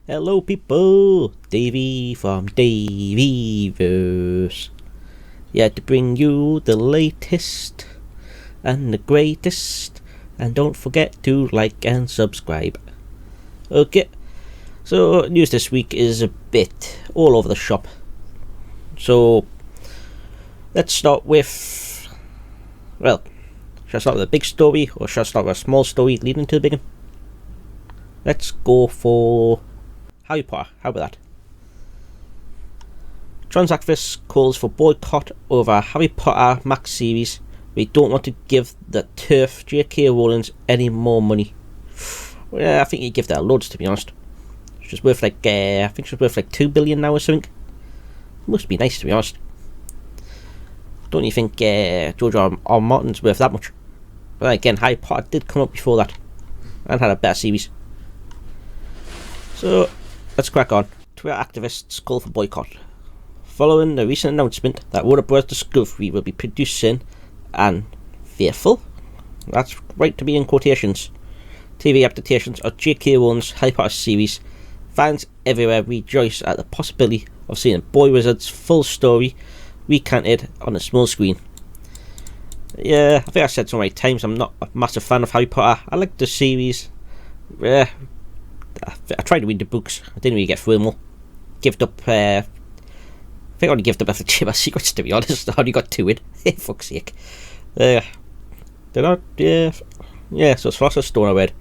Hello people, Davey from Davyverse. Yeah, to bring you the latest and the greatest, and don't forget to like and subscribe. Okay, so news this week is a bit all over the shop. So let's start with, well, should I start with a big story or should I start with a small story leading to the big one? Let's go for Harry Potter. How about that? Trans activist calls for boycott over Harry Potter Max series. We don't want to give the turf J.K. Rowling any more money. Well, I think you give that loads, to be honest. She's worth like, I think she's worth like 2 billion now or something. Must be nice, to be honest. Don't you think George R. Martin's worth that much? But then again, Harry Potter did come up before that and had a better series. So let's crack on. Twitter activists call for boycott following the recent announcement that Warner Bros. Discovery will be producing an faithful, that's right to be in quotations, TV adaptations of J.K. Rowling's Harry Potter series. Fans everywhere rejoice at the possibility of seeing Boy Wizard's full story recounted on a small screen. Yeah, I think I said so many times I'm not a massive fan of Harry Potter. I like the series. I tried to read the books. I didn't really get through them all. Gived up. I think I only gave up after Chamber of Secrets, to be honest. I only got 2 in. Fuck's sake. They're not. Yeah, so it's Philosopher's Stone I read.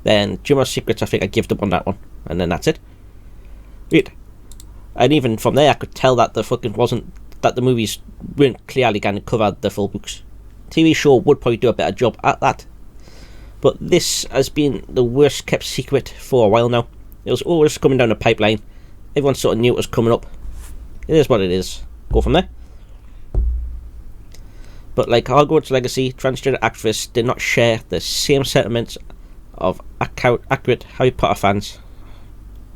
Then Chamber of Secrets, I think I gave up on that one. And then that's it. Right. And even from there, I could tell that that the movies weren't clearly going to cover the full books. TV show would probably do a better job at that. But this has been the worst kept secret for a while now. It was always coming down the pipeline. Everyone sort of knew it was coming up. It is what it is. Go from there. But like Hogwarts Legacy, transgender activists did not share the same sentiments of accurate Harry Potter fans.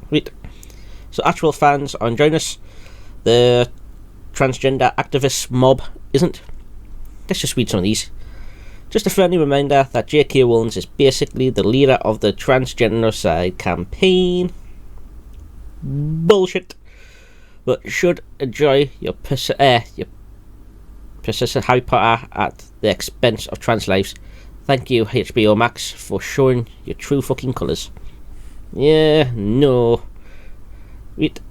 Right. So actual fans are enjoying us. The transgender activist mob isn't. Let's just read some of these. Just a friendly reminder that J.K. Rowling is basically the leader of the transgendercide campaign. Bullshit. But should enjoy your persistent Harry Potter at the expense of trans lives. Thank you, HBO Max, for showing your true fucking colours. Yeah, no. Wait.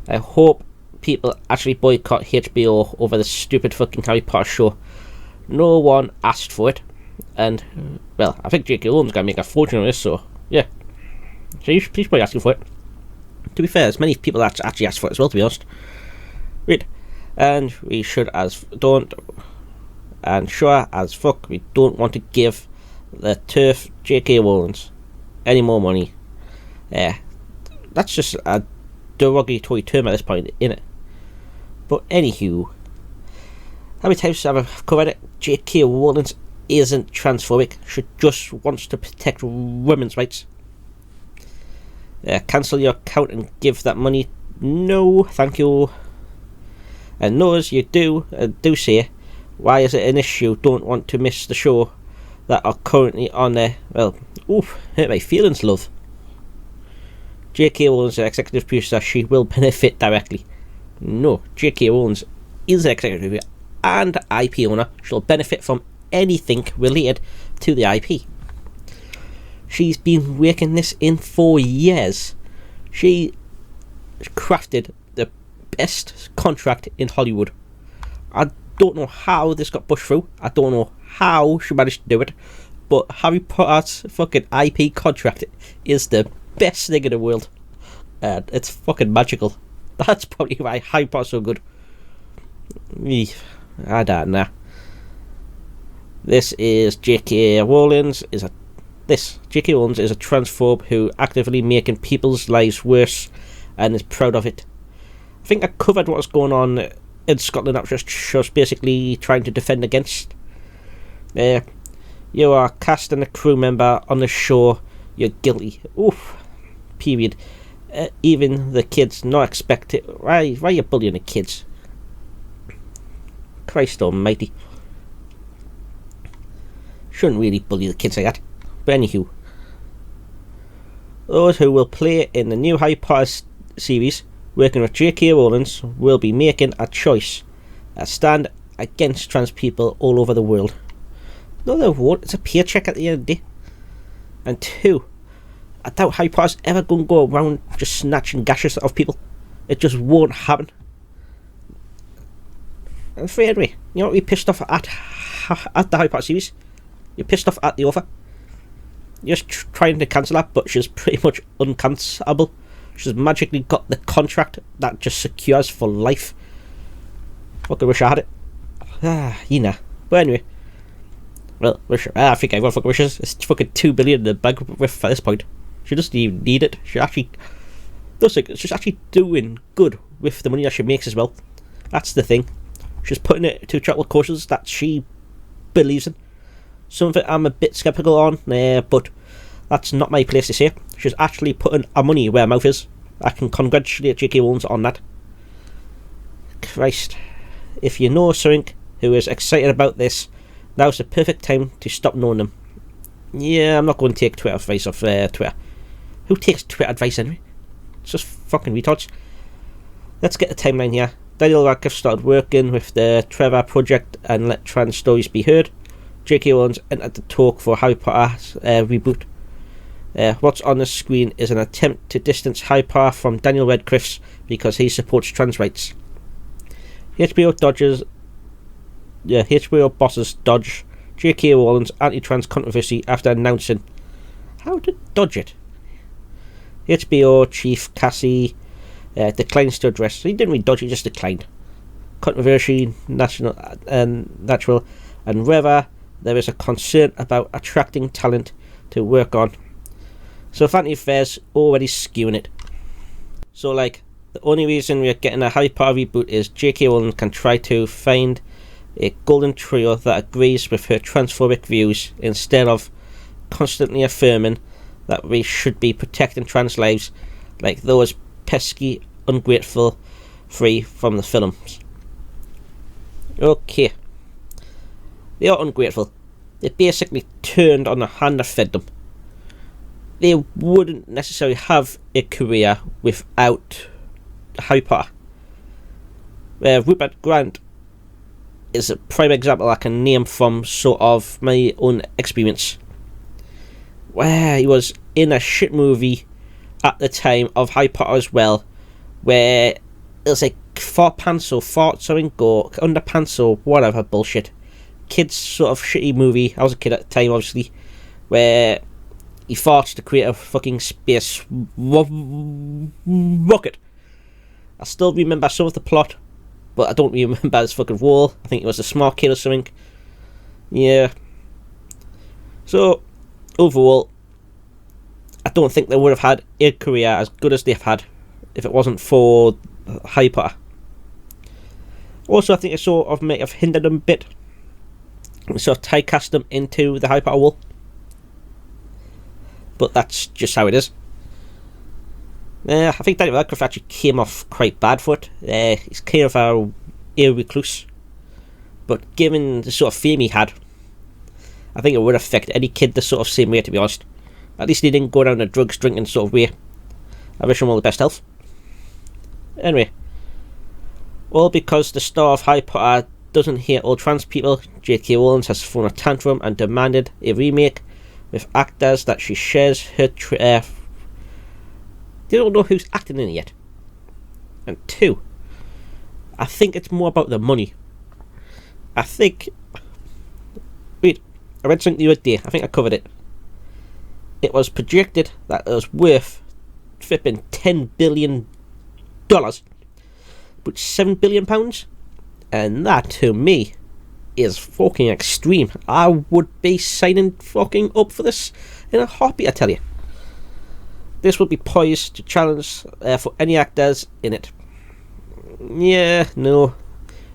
I hope people actually boycott HBO over the stupid fucking Harry Potter show. No one asked for it, and well, I think J.K. Rowling's gonna make a fortune on this, so yeah. So he's probably asking for it. To be fair, there's many people that actually asked for it as well, to be honest. Right, and we should sure as fuck we don't want to give the turf J.K. Rowling any more money. That's just a derogatory term at this point, innit? But anywho, how many times have I covered it? J.K. Rowling isn't transphobic. She just wants to protect women's rights. Cancel your account and give that money. No, thank you. And those you do say, why is it an issue? Don't want to miss the show that are currently on there. Well, hurt my feelings, love. J.K. Rowling is an executive producer. She will benefit directly. No, J.K. Rowling is an executive producer and IP owner. She'll benefit from anything related to the IP. She's been working this in for years. She crafted the best contract in Hollywood. I don't know how this got pushed through. I don't know how she managed to do it. But Harry Potter's fucking IP contract is the best thing in the world. And it's fucking magical. That's probably why Harry Potter's so good. I don't know. This is J.K. Rowling is a transphobe who actively making people's lives worse and is proud of it. I think I covered what's going on in Scotland. That was just basically trying to defend against. You are cast and a crew member on the show. You're guilty. Oof. Period. Even the kids not expect it. Why are you bullying the kids? Christ almighty. Shouldn't really bully the kids like that. But anywho. Those who will play in the new Harry Potter series, working with J.K. Rowling, will be making a choice, a stand against trans people all over the world. No, they won't. It's a paycheck at the end of the day. And 2, I doubt Harry Potter's ever going to go around just snatching gashes of people. It just won't happen. And 3, anyway, you know what you're pissed off at the Harry Potter series? You're pissed off at the author. You're just trying to cancel her, but she's pretty much uncancelable. She's magically got the contract that just secures for life. Fucking wish I had it. You know. But anyway. Well, I think everyone fucking wishes. It's fucking $2 billion in the bank with at this point. She doesn't even need it. She's actually doing good with the money that she makes as well. That's the thing. She's putting it to charitable causes that she believes in. Some of it I'm a bit sceptical on, but that's not my place to say. She's actually putting her money where her mouth is. I can congratulate J.K. Rowling on that. Christ. If you know something who is excited about this, now's the perfect time to stop knowing them. Yeah, I'm not going to take Twitter advice off Twitter. Who takes Twitter advice anyway? It's just fucking retards. Let's get the timeline here. Daniel Radcliffe started working with the Trevor Project and Let Trans Stories Be Heard. J.K. Rowling entered the talk for Harry Potter reboot. What's on the screen is an attempt to distance Harry Potter from Daniel Radcliffe's because he supports trans rights. HBO bosses dodge J.K. Rowling's anti-trans controversy after announcing how to dodge it. HBO chief Cassie declines to address. He didn't really dodge; he just declined. Controversy, natural, and whether there is a concern about attracting talent to work on. So Vanity Fair's already skewing it. So like, the only reason we're getting a Harry Potter reboot is J.K. Rowling can try to find a golden trio that agrees with her transphobic views instead of constantly affirming that we should be protecting trans lives like those pesky, ungrateful free from the films. Okay. They are ungrateful. They basically turned on the hand that fed them. They wouldn't necessarily have a career without Harry Potter. Rupert Grant is a prime example I can name from sort of my own experience. Where he was in a shit movie at the time of Harry Potter as well, where it was like fart pants or underpants or whatever bullshit. Kids sort of shitty movie. I was a kid at the time, obviously, where he farts to create a fucking space rocket. I still remember some of the plot, but I don't remember his fucking role. I think it was a smart kid or something. Yeah. So, overall, I don't think they would have had a career as good as they've had if it wasn't for Harry Potter. Also, I think it sort of might have hindered them a bit. Sort of typecast them into the Harry Potter world. But that's just how it is. I think Daniel Radcliffe actually came off quite bad for it. He's kind of a recluse. But given the sort of fame he had, I think it would affect any kid the sort of same way, to be honest. At least he didn't go down the drugs, drinking sort of way. I wish him all the best health. Anyway. All because the star of Harry Potter doesn't hate all trans people, J.K. Rowling has thrown a tantrum and demanded a remake with actors that she shares her they don't know who's acting in it yet. And 2, I think it's more about the money. I read something the other day, I think I covered it. It was projected that it was worth flipping $10 billion, but £7 billion, and that to me is fucking extreme. I would be signing fucking up for this in a heartbeat, I tell you. This will be poised to challenge for any actors in it. Yeah, no,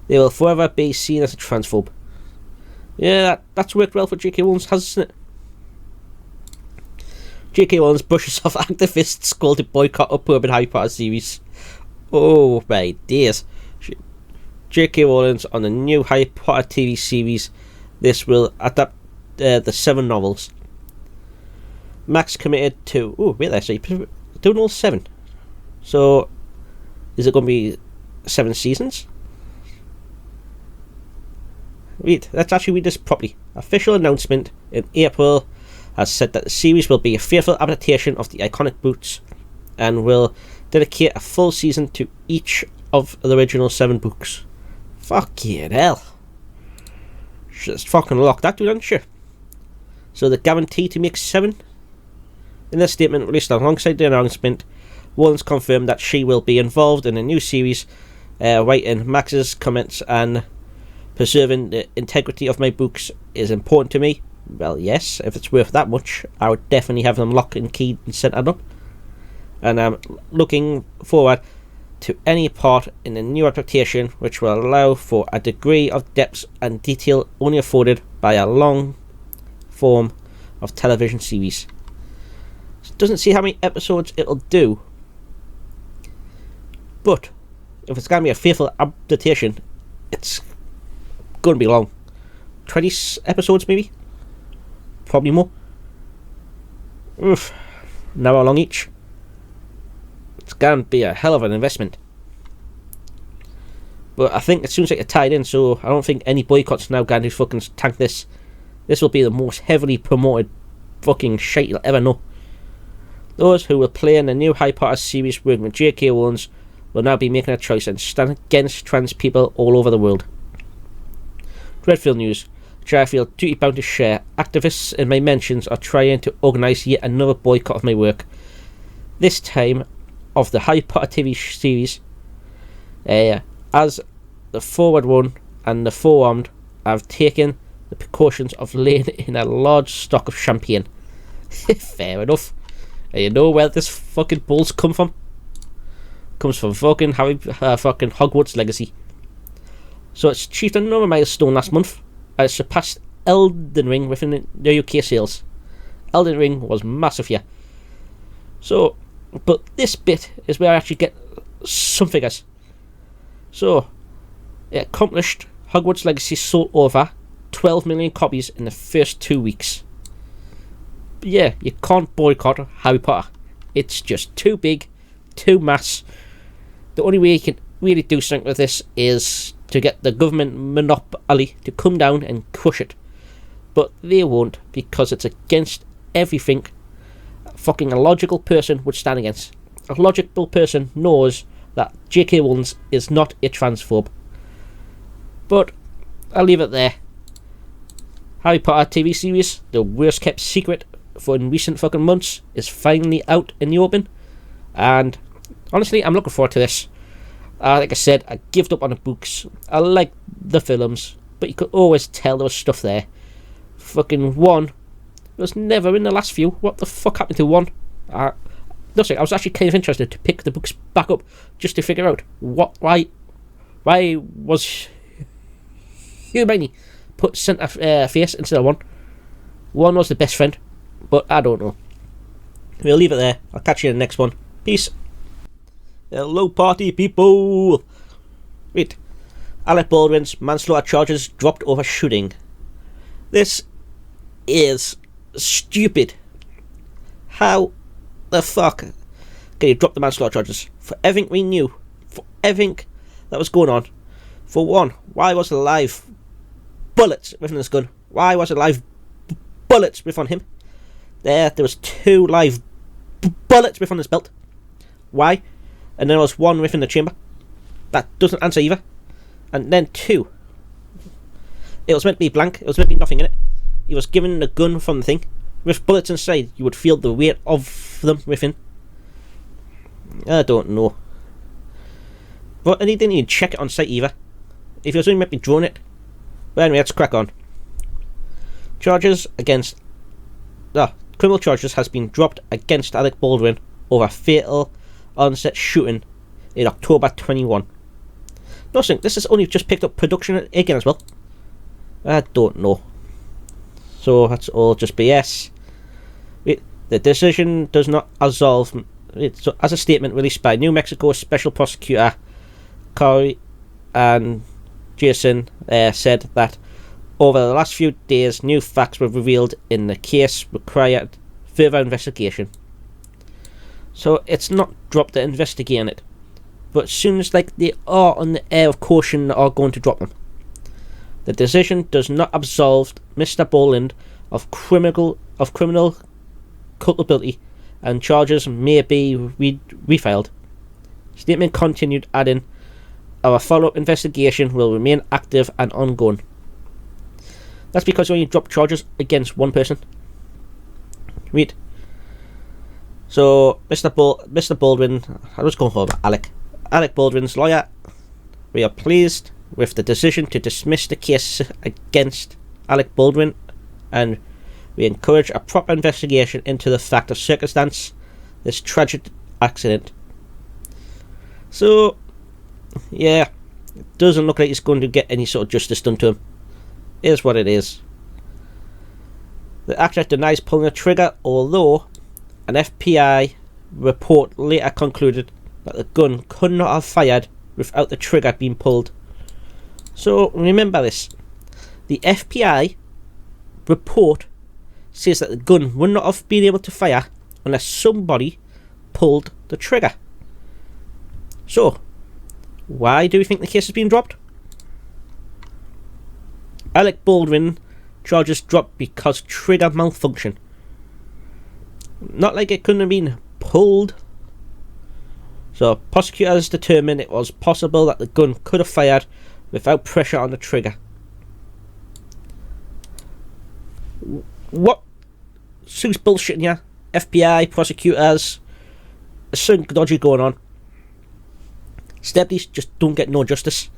they will forever be seen as a transphobe. Yeah, that's worked well for J.K. Rowling, hasn't it? J.K. Rowling brushes off activists called to boycott upcoming Harry Potter series. Oh my days. J.K. Rowling on the new Harry Potter TV series. This will adapt the 7 novels. Max committed to... Oh, wait there, so you're doing all 7. So, is it going to be 7 seasons? Wait, let's actually read this properly. Official announcement in April has said that the series will be a faithful adaptation of the iconic books and will dedicate a full season to each of the original 7 books. Fucking hell. Just fucking lock that dude, aren't you? So they're guaranteed to make 7? In their statement released alongside the announcement, Rowling confirmed that she will be involved in a new series, writing Max's comments and preserving the integrity of my books is important to me. Well, yes, if it's worth that much, I would definitely have them locked and keyed and centered up. And I'm looking forward to any part in the new adaptation which will allow for a degree of depth and detail only afforded by a long form of television series. It doesn't see how many episodes it'll do, but if it's going to be a faithful adaptation, it's going to be long. 20 episodes maybe? Probably more. Oof. An hour long each. It's going to be a hell of an investment. But I think it seems like it's tied in, so I don't think any boycotts now going to fucking tank this. This will be the most heavily promoted fucking shit you'll ever know. Those who will play in the new Harry Potter series working with J.K. Rowling will now be making a choice and stand against trans people all over the world. Dreadful news, which I feel duty bound to share. Activists in my mentions are trying to organise yet another boycott of my work. This time of the Harry Potter TV series, as the Forward One and the Forearmed have taken the precautions of laying in a large stock of champagne. Fair enough. And you know where this fucking bull's come from? Comes from fucking fucking Hogwarts Legacy. So it's achieved another milestone last month, and it surpassed Elden Ring within the UK sales. Elden Ring was massive here. So, but this bit is where I actually get some figures. So, it accomplished Hogwarts Legacy sold over 12 million copies in the first 2 weeks. But yeah, you can't boycott Harry Potter. It's just too big, too mass. The only way you can really do something with this is to get the government monopoly to come down and crush it. But they won't, because it's against everything fucking a logical person would stand against. A logical person knows that J.K. Rowling is not a transphobe. But I'll leave it there. Harry Potter TV series, the worst kept secret for in recent fucking months, is finally out in the open, and honestly I'm looking forward to this. Like I said, I gave up on the books. I like the films, but you could always tell there was stuff there. Fucking 1 was never in the last few. What the fuck happened to 1? I was actually kind of interested to pick the books back up just to figure out why was Hermione put centre face instead of 1. 1 was the best friend, but I don't know. We'll leave it there. I'll catch you in the next one. Peace. Hello, party people. Wait. Alec Baldwin's manslaughter charges dropped over shooting. This is stupid. How the fuck can you drop the manslaughter charges? For everything we knew, for everything that was going on. For 1, why was there live bullets within this gun? Why was there live bullets within him? There was 2 live bullets within his belt. Why? And then there was 1 within the chamber. That doesn't answer either. And then 2. It was meant to be blank. It was meant to be nothing in it. He was given the gun from the thing. With bullets inside, you would feel the weight of them within. I don't know. But he didn't even check it on site either. If he was only meant to be drone it. But anyway, let's crack on. Criminal charges has been dropped against Alec Baldwin over fatal onset shooting in October 21. Nothing, this has only just picked up production again as well. I don't know. So that's all just BS. The decision does not absolve. So as a statement released by New Mexico Special Prosecutor Corey and Jason said that over the last few days new facts were revealed in the case required further investigation. So it's not dropped to investigate it, but as soon as they are on the air of caution, they are going to drop them. The decision does not absolve Mr. Baldwin of criminal culpability, and charges may be refiled. Statement continued, adding, "Our follow-up investigation will remain active and ongoing." That's because you only drop charges against one person. Read. So, Mr. Baldwin, I was going for Alec Baldwin's lawyer. "We are pleased with the decision to dismiss the case against Alec Baldwin, and we encourage a proper investigation into the fact of circumstance this tragic accident." So, yeah, it doesn't look like he's going to get any sort of justice done to him. It is what it is. The actor denies pulling the trigger, although an FBI report later concluded that the gun could not have fired without the trigger being pulled. So remember this. The FBI report says that the gun would not have been able to fire unless somebody pulled the trigger. So, why do we think the case has been dropped? Alec Baldwin charges dropped because trigger malfunction. Not like it couldn't have been pulled. So, prosecutors determined it was possible that the gun could have fired without pressure on the trigger. What? Sue's bullshitting ya. FBI, prosecutors. There's something dodgy going on. Steadies just don't get no justice.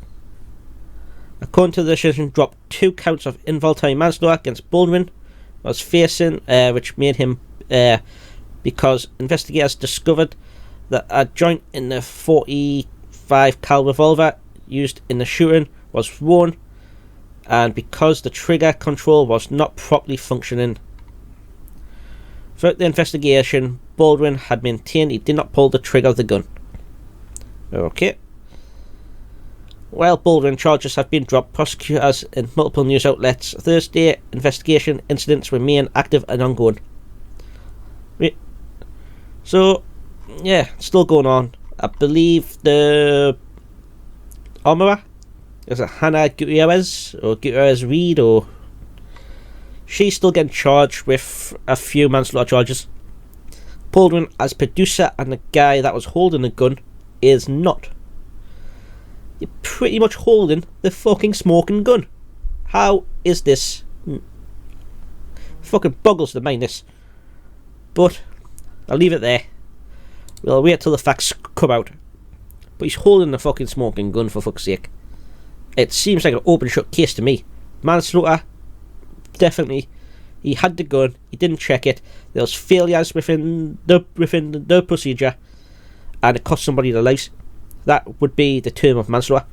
According to the decision, dropped 2 counts of involuntary manslaughter against Baldwin was facing, which made him, because investigators discovered that a joint in the .45 cal revolver used in the shooting was worn, and because the trigger control was not properly functioning. Throughout the investigation, Baldwin had maintained he did not pull the trigger of the gun. Okay. While Baldwin charges have been dropped, prosecutors in multiple news outlets Thursday investigation incidents remain active and ongoing. So, yeah, still going on. I believe the armourer, is it Hannah Gutierrez Reed, or she's still getting charged with a few manslaughter charges. Baldwin, as producer and the guy that was holding the gun, is not. You're pretty much holding the fucking smoking gun. How is this? Fucking boggles the mind, this. But I'll leave it there. We'll wait till the facts come out. But he's holding the fucking smoking gun, for fuck's sake. It seems like an open shut case to me. Manslaughter, definitely. He had the gun, he didn't check it, there was failures within the procedure, and it cost somebody their lives. That would be the term of manslaughter.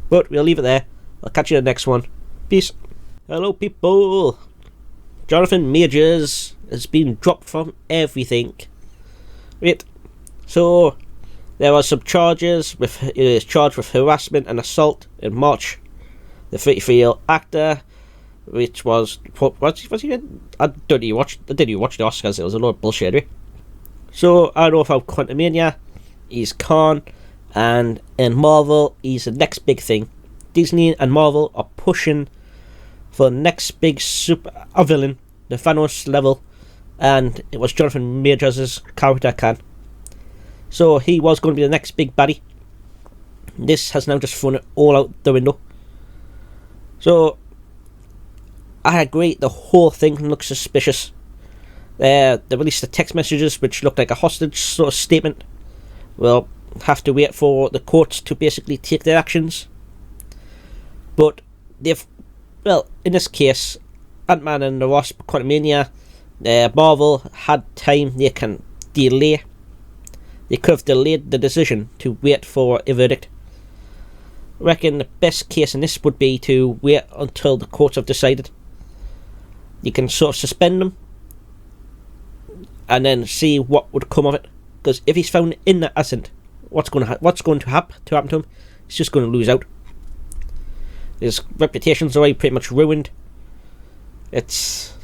But we'll leave it there. I'll catch you in the next one. Peace. Hello people. Jonathan Majors has been dropped from everything. Right. So there was some charges with he is charged with harassment and assault in March. The 33-year-old actor, which was he? I didn't watch the Oscars. It was a lot of bullshit. Anyway. So I don't know about Quantumania. He's Khan, and in Marvel, he's the next big thing. Disney and Marvel are pushing for the next big super villain, the Thanos level, and it was Jonathan Majors' character Khan. So he was going to be the next big baddie. This has now just thrown it all out the window. So I agree, the whole thing looks suspicious. They released the text messages which looked like a hostage sort of statement. We'll have to wait for the courts to basically take their actions. But they've, well, in this case, Ant-Man and the Wasp, Quantumania, Marvel had time. They can delay. They could have delayed the decision to wait for a verdict. I reckon the best case in this would be to wait until the courts have decided. You can sort of suspend them and then see what would come of it. Because if he's found innocent, what's going to happen to him? He's just going to lose out. His reputation's already pretty much ruined. It's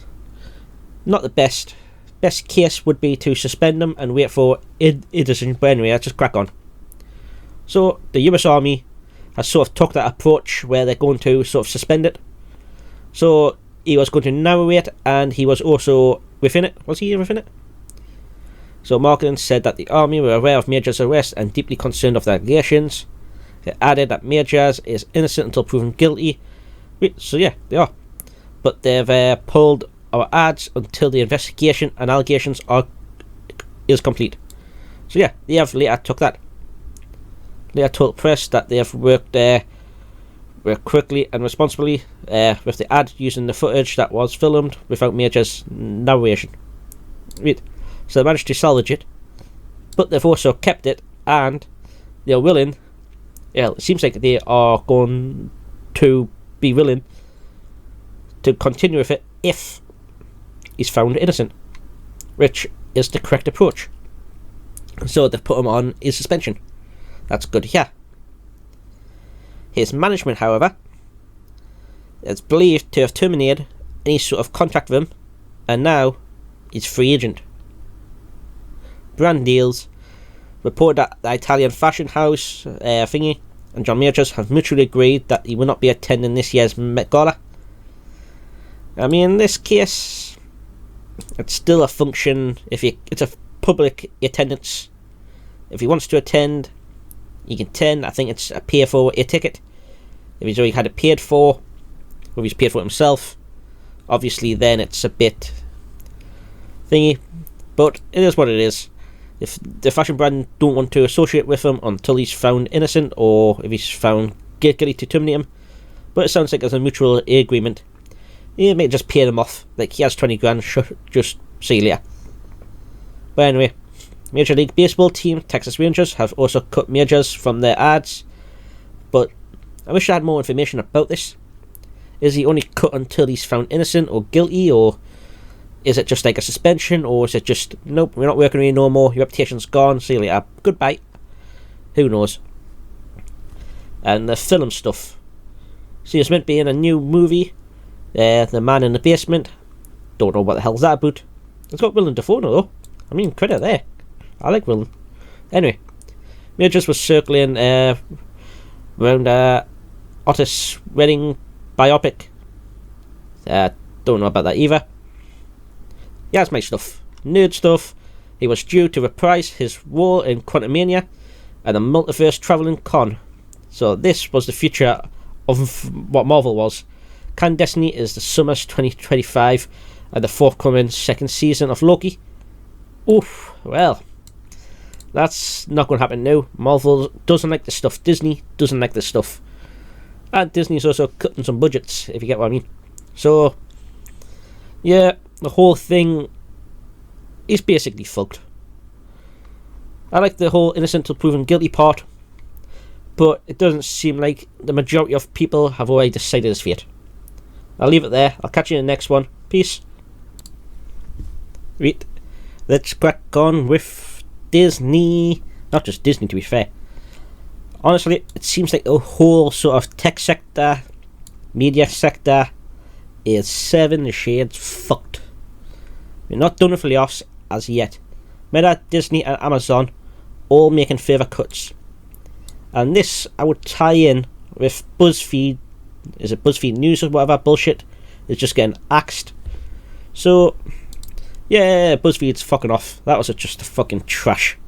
not the best, best case would be to suspend them and wait for a decision. But anyway, let's just crack on. So the US Army has sort of took that approach where they're going to sort of suspend it. So he was going to narrate, and he was also within it. Was he within it? So Morgan said that the army were aware of Major's arrest and deeply concerned of the allegations. They added that Major is innocent until proven guilty. So yeah, they are. But they've pulled our ads until the investigation and allegations is complete. So yeah, they have later took that. Later told press that they have worked quickly and responsibly with the ad using the footage that was filmed without Major's narration. Right. So they managed to salvage it, but they've also kept it, and they're willing. Yeah, it seems like they are going to be willing to continue with it if he's found innocent, which is the correct approach. So they've put him on his suspension. That's good to hear. His management, however, is believed to have terminated any sort of contract with him, and now he's free agent. Brand deals report that the Italian fashion house thingy and John Majors have mutually agreed that he will not be attending this year's Met Gala. I mean, in this case, it's still a function. It's a public attendance. If he wants to attend, he can attend. I think it's a pay for a ticket. If he's already had it paid for, or if he's paid for it himself, obviously then it's a bit thingy. But it is what it is. If the fashion brand don't want to associate with him until he's found innocent, or if he's found guilty to terminate him, but it sounds like there's a mutual agreement. He may just pay them off, like he has 20 grand, just see you later. But anyway, Major League Baseball team Texas Rangers have also cut Majors from their ads, but I wish I had more information about this. Is he only cut until he's found innocent or guilty, or is it just like a suspension, or is it just, nope, we're not working with you no more, your reputation's gone, see you later, goodbye? Who knows? And the film stuff. See, it's meant to be in a new movie, The Man in the Basement. Don't know what the hell's that about. It's got Willem Dafoe though. I mean, credit there. I like Willem. Anyway, Majors was circling around Otis Redding biopic. Don't know about that either. Yeah, that's my stuff. Nerd stuff. He was due to reprise his role in Quantumania and a multiverse travelling con. So this was the future of what Marvel was. Can Destiny is the summer's 2025 and the forthcoming second season of Loki. Oof, well, that's not going to happen now. Marvel doesn't like this stuff. Disney doesn't like this stuff. And Disney's also cutting some budgets, if you get what I mean. So, yeah, the whole thing is basically fucked. I like the whole innocent till proven guilty part, but it doesn't seem like the majority of people have already decided his fate. I'll leave it there. I'll catch you in the next one. Peace. Right, let's crack on with Disney. Not just Disney, to be fair. Honestly, it seems like the whole sort of tech sector, media sector, is 7 shades fucked. We're not done with layoffs as yet. Meta, Disney and Amazon all making further cuts. And this I would tie in with BuzzFeed. Is it BuzzFeed News or whatever bullshit is just getting axed. So yeah, BuzzFeed's fucking off. That was just a fucking trash.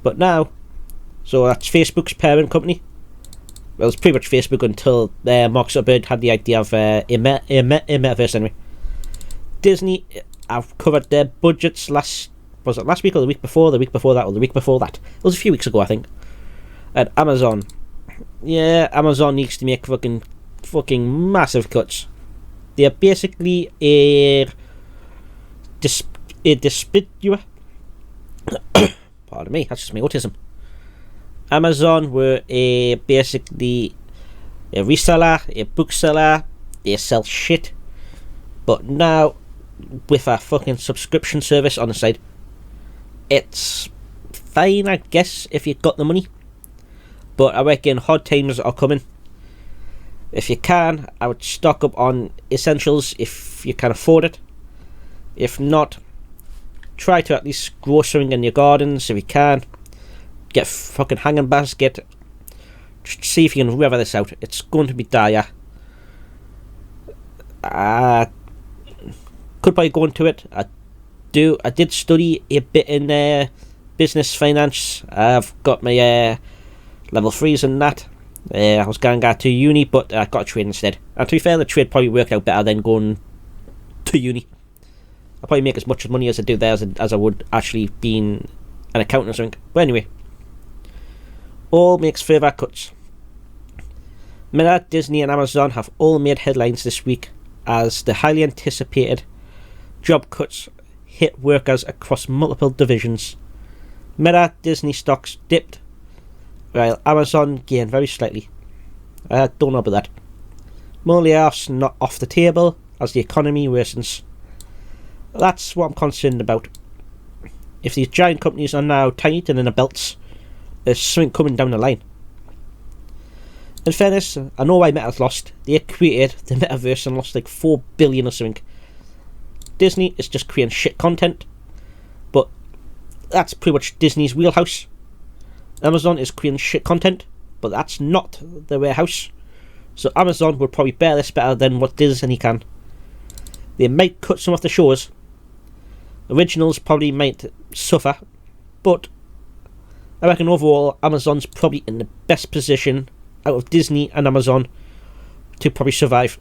But now, so that's Facebook's parent company. Well, it's pretty much Facebook until Mark Zuckerberg had the idea of a metaverse anyway. Disney, I've covered their budgets last week or the week before, the week before that, or the week before that. It was a few weeks ago, I think. And Amazon. Yeah, Amazon needs to make fucking massive cuts. They are basically a distributor. Pardon me, that's just my autism. Amazon were basically a reseller, a bookseller. They sell shit. But now, with a fucking subscription service on the side, it's fine, I guess, if you've got the money. But I reckon hard times are coming. If you can, I would stock up on essentials if you can afford it. If not, try to at least grow something in your gardens if you can. Get a fucking hanging basket. Just see if you can weather this out. It's going to be dire. Could probably go into it. I did study a bit in business finance. I've got my level 3s in that. I was going to go to uni, but I got a trade instead. And to be fair, the trade probably worked out better than going to uni. I'll probably make as much money as I do there as I would actually being an accountant or something. But anyway, all makes further cuts. Meta, Disney and Amazon have all made headlines this week as the highly anticipated job cuts hit workers across multiple divisions. Meta, Disney stocks dipped, while Amazon gained very slightly. I don't know about that. More layoffs not off the table as the economy worsens. That's what I'm concerned about. If these giant companies are now tightening in their belts, there's something coming down the line. In fairness, I know why Meta's lost. They created the metaverse and lost like 4 billion or something. Disney is just creating shit content, but that's pretty much Disney's wheelhouse. Amazon is creating shit content, but that's not their warehouse. So Amazon would probably bear this better than what Disney can. They might cut some of the shows. Originals probably might suffer, but I reckon overall Amazon's probably in the best position out of Disney and Amazon to probably survive.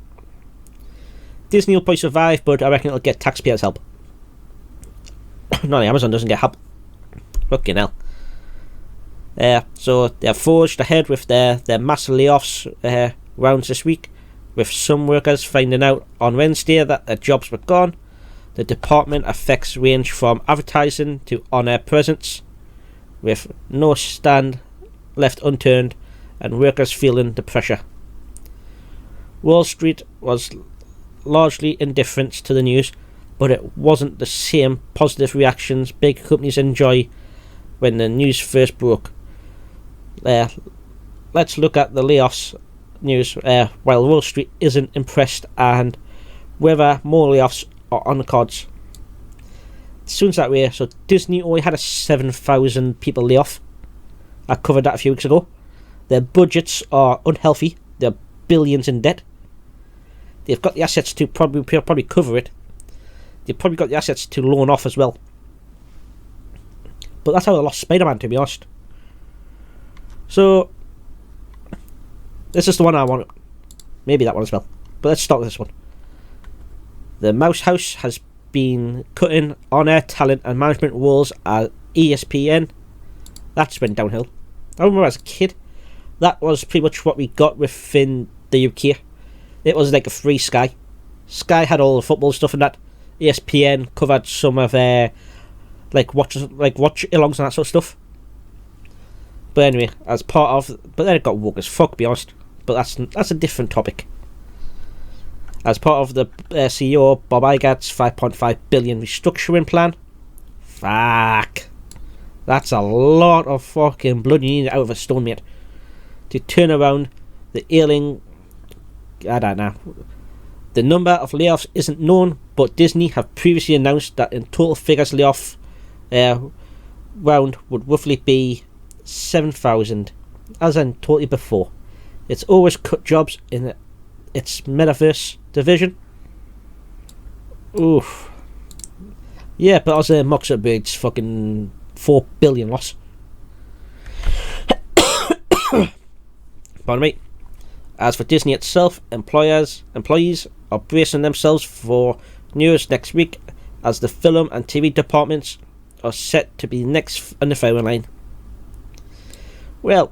Disney will probably survive, but I reckon it'll get taxpayers' help. No, Amazon doesn't get help. Fucking hell. So they're forged ahead with their mass layoffs rounds this week, with some workers finding out on Wednesday that their jobs were gone. The department affects range from advertising to on-air presence, with no stand left unturned and workers feeling the pressure. Wall Street was largely indifferent to the news, but it wasn't the same positive reactions big companies enjoy when the news first broke. Let's look at the layoffs news while Wall Street isn't impressed and whether more layoffs are on the cards. It sounds that way. So Disney only had a 7,000 people layoff. I covered that a few weeks ago. Their budgets are unhealthy. They're billions in debt. They've got the assets to probably cover it. They've probably got the assets to loan off as well. But that's how they lost Spider-Man, to be honest. So this is the one I want. Maybe that one as well. But let's start with this one. The Mouse House has been cutting on-air talent and management roles at ESPN. That's went downhill. I remember as a kid, that was pretty much what we got within the UK. It was like a free Sky. Sky had all the football stuff and that. ESPN covered some of watch alongs and that sort of stuff. But anyway, but then it got woke as fuck, to be honest. But that's a different topic. As part of the CEO Bob Iger's $5.5 billion restructuring plan. Fuck. That's a lot of fucking blood you need out of a stone, mate. To turn around the ailing... I don't know. The number of layoffs isn't known, but Disney have previously announced that in total figures layoff round would roughly be 7,000, as in totally before. It's always cut jobs in its metaverse division. Oof. Yeah, but as a Mark Zuckerberg's fucking 4 billion loss. Pardon me. As for Disney itself, employees are bracing themselves for news next week, as the film and TV departments are set to be next on the firing line. Well,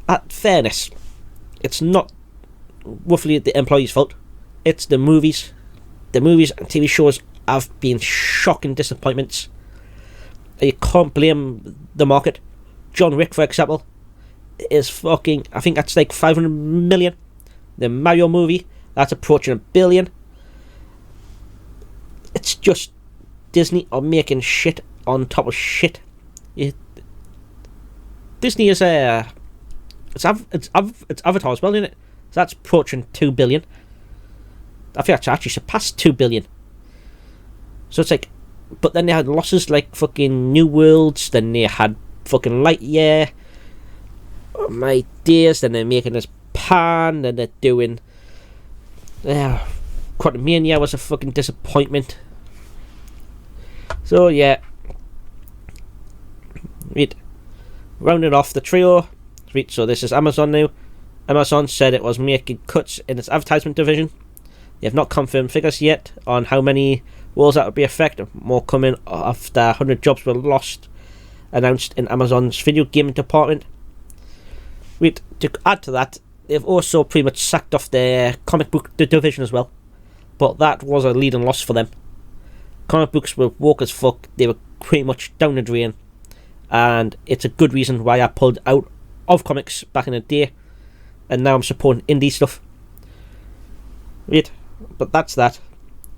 at fairness, it's not roughly the employees' fault. It's the movies. The movies and TV shows have been shocking disappointments. You can't blame the market. John Wick, for example, is fucking... I think that's like 500 million. The Mario movie, that's approaching $1 billion. It's just Disney are making shit on top of shit. Disney is it's Avatar as well, isn't it? So that's approaching 2 billion. I think that's actually surpassed 2 billion. So it's like, But then they had losses like fucking New Worlds, then they had fucking Lightyear. Oh my days, then they're making this Pan, then they're doing... Quantumania was a fucking disappointment. So yeah. Right. Rounding off the trio. Right, so this is Amazon now. Amazon said it was making cuts in its advertisement division. They have not confirmed figures yet on how many roles that would be affected. More coming after 100 jobs were lost, announced in Amazon's video gaming department. Right, to add to that, they've also pretty much sacked off their comic book division as well. But that was a leading loss for them. Comic books were woke as fuck. They were pretty much down the drain. And it's a good reason why I pulled out of comics back in the day. And now I'm supporting indie stuff. Right, but that's that.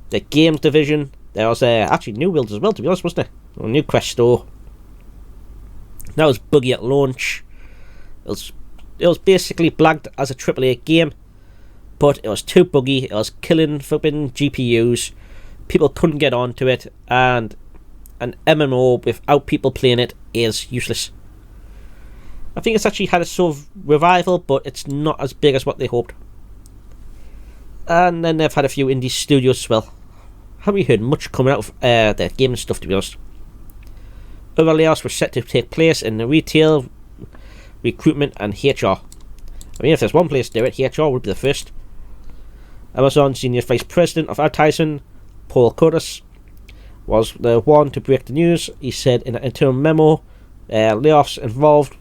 The games division, there was actually New Worlds as well, to be honest, wasn't there? Or New Quest Store. That was buggy at launch. It was basically blagged as a AAA game, but it was too buggy. It was killing flipping GPUs. People couldn't get onto it, and an MMO without people playing it is useless. I think it's actually had a sort of revival, but it's not as big as what they hoped. And then they've had a few indie studios as well. Haven't really heard much coming out of their gaming stuff, to be honest. Other layoffs were set to take place in the retail, recruitment and HR. I mean, if there's one place to do it, HR would be the first. Amazon Senior Vice President of Advertising, Paul Curtis, was the one to break the news. He said in an internal memo, layoffs involved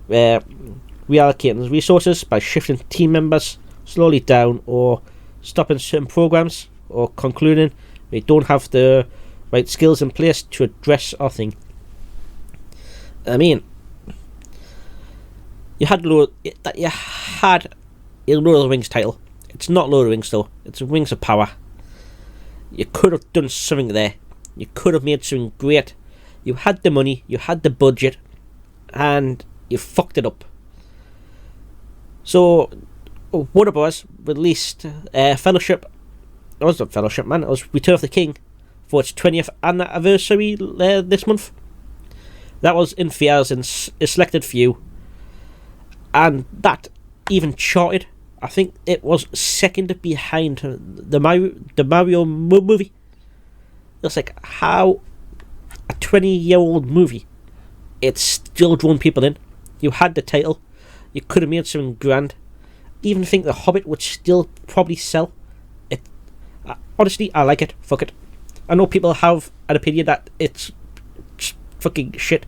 reallocating resources by shifting team members slowly down or stopping certain programs or concluding they don't have the right skills in place to address our thing. I mean, you had a Lord of the Rings title. It's not Lord of the Rings though. It's Rings of Power. You could have done something there. You could have made something great. You had the money, you had the budget, and you fucked it up. So, Warner Bros. Released Fellowship. It wasn't Fellowship, man. It was Return of the King for its 20th anniversary this month. That was in theaters in a selected few, and that even charted. I think it was second behind the Mario movie. It's like how a 20-year-old movie, it's still drawn people in. You had the title. You could have made something grand. Even think The Hobbit would still probably sell. It. Honestly, I like it. Fuck it. I know people have an opinion that it's fucking shit.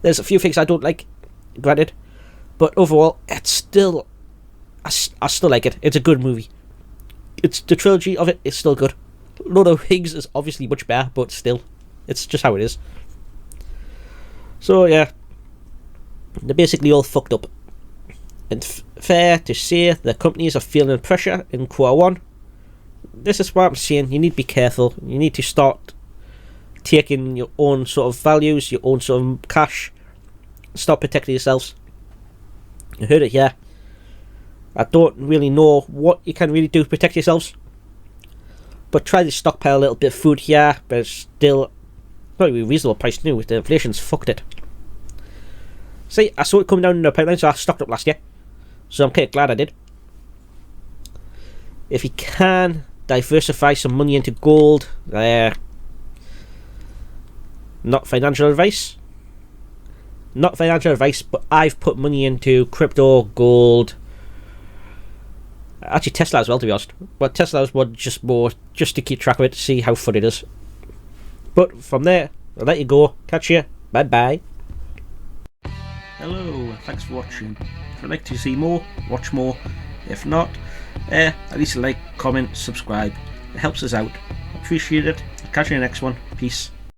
There's a few things I don't like, granted, but overall, it's still. I still like it. It's a good movie. It's the trilogy of it is still good. Lord of the Rings is obviously much better, but still, it's just how it is. So yeah, they're basically all fucked up. And fair to say, the companies are feeling pressure in Q1. This is what I'm saying. You need to be careful. You need to start taking your own sort of values, your own sort of cash. Start protecting yourselves. You heard it here. I don't really know what you can really do to protect yourselves, but try to stockpile a little bit of food here, but it's still not really reasonable price new with the inflation's fucked it. See, I saw it coming down in the pipeline, so I stocked up last year, so I'm kind of glad I did. If you can, diversify some money into gold. Not financial advice, but I've put money into crypto, gold, actually Tesla as well, to be honest. But Tesla's one just more just to keep track of it, to see how fun it is. But from there, I'll let you go. Catch you. Bye bye. Hello, thanks for watching. If you'd like to see more, watch more. If not, at least like, comment, subscribe. It helps us out. Appreciate it. Catch you in the next one. Peace.